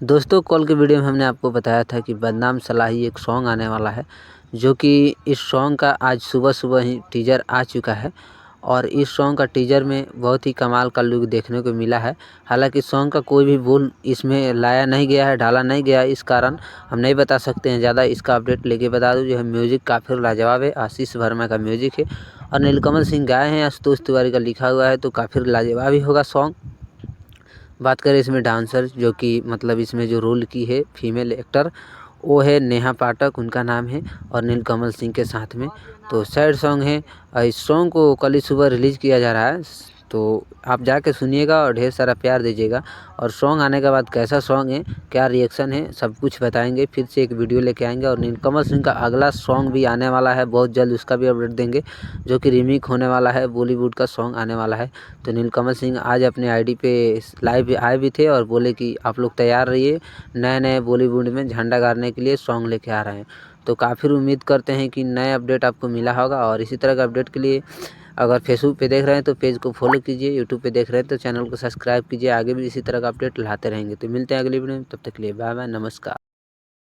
दोस्तों, कल के वीडियो में हमने आपको बताया था कि बदनाम सलाही एक सॉन्ग आने वाला है, जो कि इस सॉन्ग का आज सुबह-सुबह ही टीज़र आ चुका है। और इस सॉन्ग का टीज़र में बहुत ही कमाल का लुक देखने को मिला है। हालाँकि सॉन्ग का कोई भी बोल इसमें लाया नहीं गया है, डाला नहीं गया है, इस कारण हम नहीं बता सकते हैं ज़्यादा इसका अपडेट। लेके बता दूँ, जो है म्यूज़िक काफ़ी लाजवाब है, आशीष वर्मा का म्यूज़िक है और नीलकमल सिंह गाए हैं, आशुतोष तिवारी का लिखा हुआ है, तो काफ़ी लाजवाब ही होगा सॉन्ग। बात करें इसमें डांसर, जो कि मतलब इसमें जो रोल की है फीमेल एक्टर, वो है नेहा पाठक, उनका नाम है, और नीलकमल सिंह के साथ में। तो सैड सॉन्ग है। इस सॉन्ग को कल ही सुबह रिलीज़ किया जा रहा है, तो आप जाके सुनिएगा और ढेर सारा प्यार दीजिएगा। और सॉन्ग आने के बाद कैसा सॉन्ग है, क्या रिएक्शन है, सब कुछ बताएंगे। फिर से एक वीडियो लेके आएंगे और नीलकमल सिंह का अगला सॉन्ग भी आने वाला है बहुत जल्द, उसका भी अपडेट देंगे, जो कि रीमेक होने वाला है, बॉलीवुड का सॉन्ग आने वाला है। तो नीलकमल सिंह आज अपने आईडी पे लाइव आए भी थे और बोले कि आप लोग तैयार रहिए, नए-नए बॉलीवुड में झंडा गाड़ने के लिए सॉन्ग लेके आ रहे हैं। तो काफ़ी उम्मीद करते हैं कि नए अपडेट आपको मिला होगा। और इसी तरह का अपडेट के लिए अगर फेसबुक पे देख रहे हैं तो पेज को फॉलो कीजिए, यूट्यूब पे देख रहे हैं तो चैनल को सब्सक्राइब कीजिए। आगे भी इसी तरह का अपडेट लाते रहेंगे। तो मिलते हैं अगली वीडियो में, तब तक के लिए बाय बाय, नमस्कार।